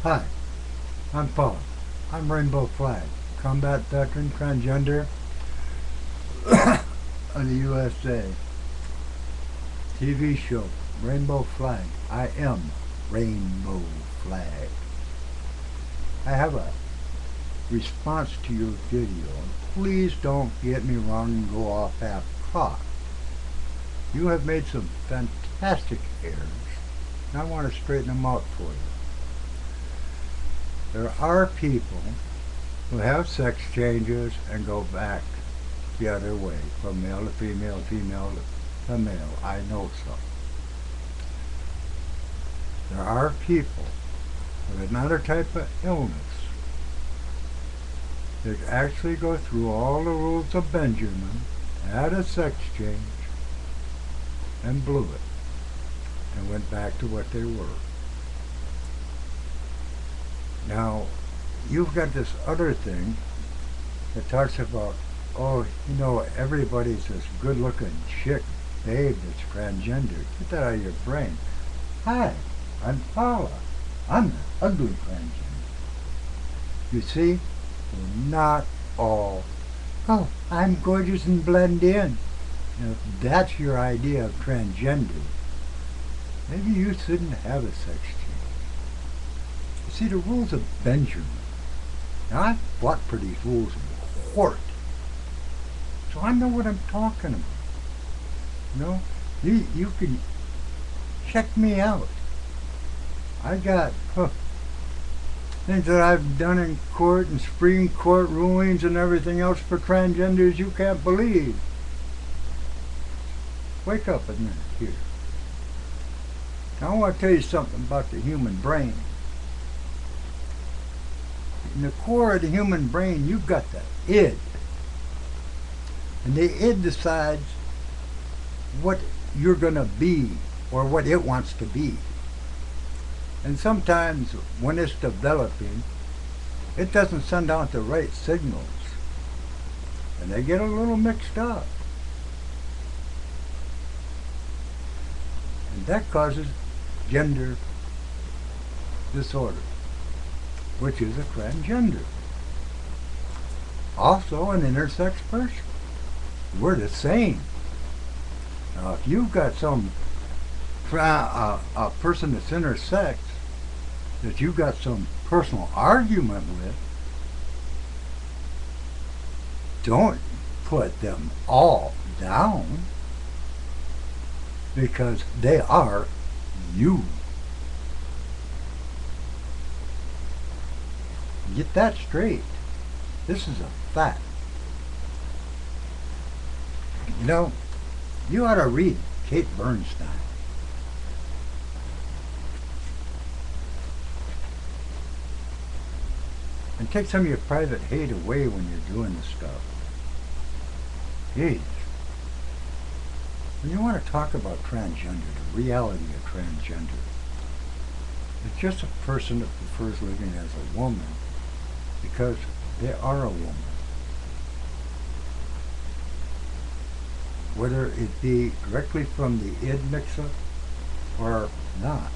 Hi, I'm Paul. I'm Rainbow Flag, combat veteran, transgender of the USA. TV show, Rainbow Flag. I am Rainbow Flag. I have a response to your video, and please don't get me wrong and go off half-cocked. You have made some fantastic errors, and I want to straighten them out for you. There are people who have sex changes and go back the other way, from male to female, female to male. I know some. There are people with another type of illness that actually go through all the rules of Benjamin, had a sex change, and blew it, and went back to what they were. Now, you've got this other thing that talks about, oh, everybody's this good-looking chick, babe that's transgender. Get that out of your brain. Hi, I'm Paula. I'm an ugly transgender. You see, we're not all, oh, I'm gorgeous and blend in. If that's your idea of transgender, maybe you shouldn't have a sex change. You see, the rules of Benjamin. Now, I fought for these rules in court, so I know what I'm talking about. You can check me out. I got things that I've done in court and Supreme Court rulings and everything else for transgenders you can't believe. Wake up a minute here. Now I want to tell you something about the human brain. In the core of the human brain, you've got the id. And the id decides what you're going to be or what it wants to be. And sometimes when it's developing, it doesn't send out the right signals. And they get a little mixed up. And that causes gender disorder, which is a transgender. Also an intersex person. We're the same. Now if you've got some a person that's intersex that you've got some personal argument with, don't put them all down, because they are you. Get that straight. This is a fact. You ought to read Kate Bernstein. And take some of your private hate away when you're doing this stuff. Jeez. When you want to talk about transgender, the reality of transgender, it's just a person that prefers living as a woman because they are a woman. Whether it be directly from the id mix-up or not.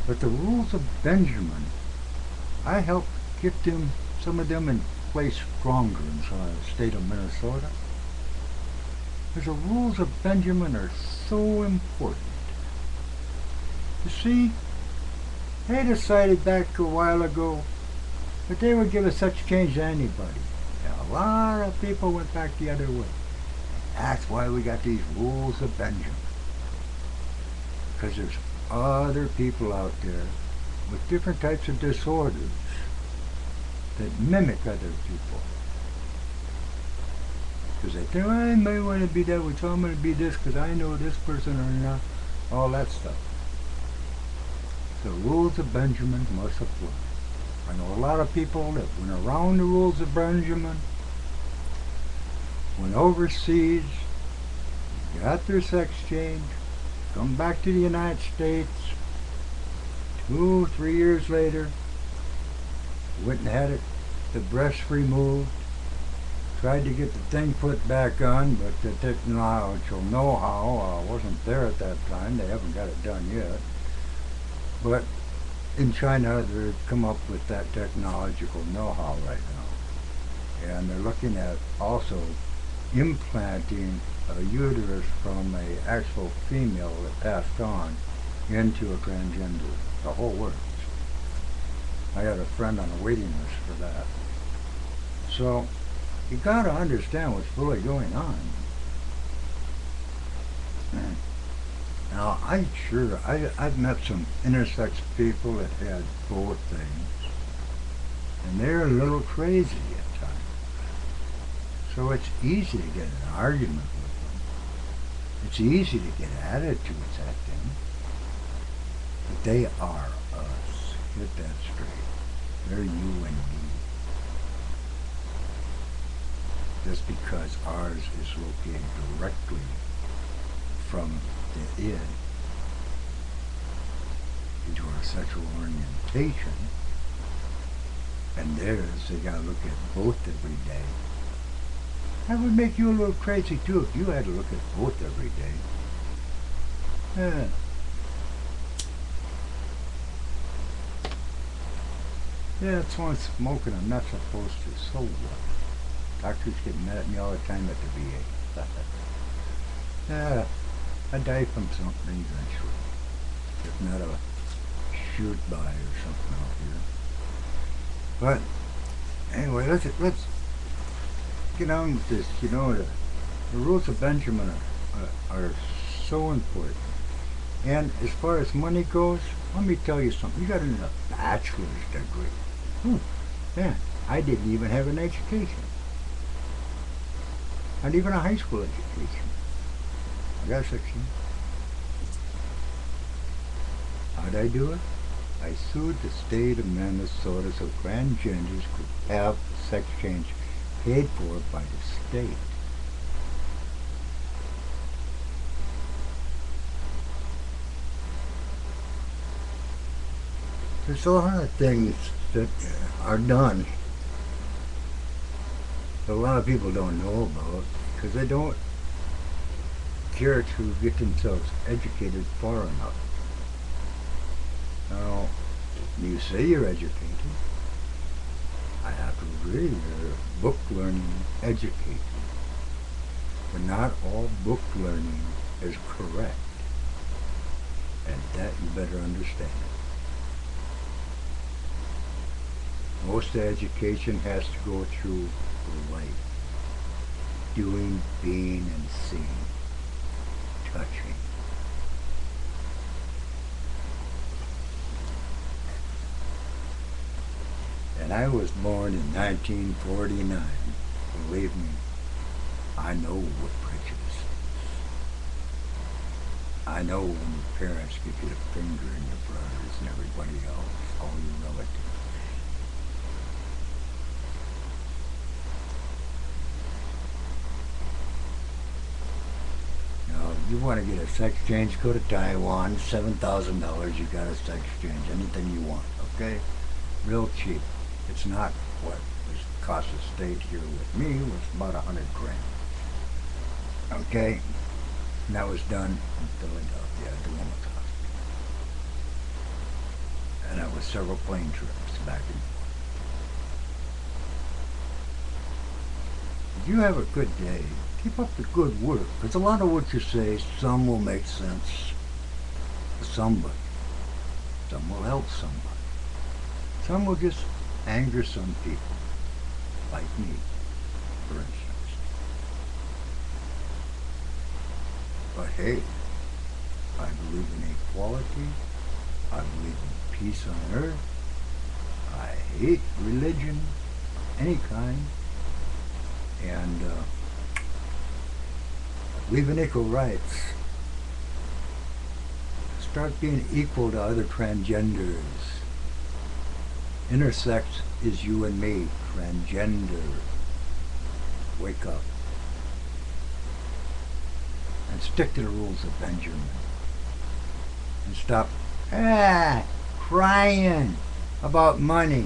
But the rules of Benjamin, I helped get some of them in place stronger in the state of Minnesota. Because the rules of Benjamin are so important. You see, they decided back a while ago that they would give a sex change to anybody. And a lot of people went back the other way. That's why we got these rules of Benjamin. Because there's other people out there with different types of disorders that mimic other people. Because they think, I might want to be that way, so I'm going to be this because I know this person or not. All that stuff. The rules of Benjamin must apply. I know a lot of people that went around the rules of Benjamin, went overseas, got their sex change, come back to the United States, 2-3 years later, went and had the breast removed, tried to get the thing put back on, but the technological know-how wasn't there at that time. They haven't got it done yet. But in China, they've come up with that technological know-how right now. And they're looking at also implanting a uterus from a actual female that passed on into a transgender. The whole works. I had a friend on a waiting list for that. So you gotta understand what's really going on. Now I've met some intersex people that had both things, and they're a little crazy at times. So it's easy to get an argument with them. It's easy to get attitudes at them. But they are us. Get that straight. They're you and me. Just because ours is located directly from the id into our sexual orientation, and theirs, they gotta look at both every day. That would make you a little crazy too if you had to look at both every day. Yeah. Yeah, so I'm smoking. I'm not supposed to. So what? Doctors get mad at me all the time at the VA. Yeah, I die from something eventually. If not a shoot by or something out here. But anyway, let's get on with this. You know, the rules of Benjamin are so important. And as far as money goes, let me tell you something. You got a bachelor's degree. Yeah, I didn't even have an education. Not even a high school education. I got a 16. How'd I do it? I sued the state of Minnesota so transgenders could have sex change paid for by the state. There's a lot of things that are done that a lot of people don't know about because they don't care to get themselves educated far enough. Now, you say you're educated. I have to agree, you're book learning educated. But not all book learning is correct. And that you better understand. Most education has to go through life. Doing, being, and seeing. Touching. And I was born in 1949. Believe me, I know what prejudice is. I know when your parents give you the finger and your brothers and everybody else, all your relatives. You want to get a sex change, go to Taiwan, $7,000, you got a sex change, anything you want, okay? Real cheap. It's not what it cost the state here with me, was about $100 grand. Okay? And that was done in Philadelphia at the Women's Hospital. And that was several plane trips back and forth. If you have a good day, keep up the good work, because a lot of what you say, some will make sense to somebody. Some will help somebody. Some will just anger some people, like me, for instance. But hey, I believe in equality. I believe in peace on earth. I hate religion of any kind. And believe in equal rights. Start being equal to other transgenders. Intersex is you and me. Transgender. Wake up. And stick to the rules of Benjamin. And stop crying about money.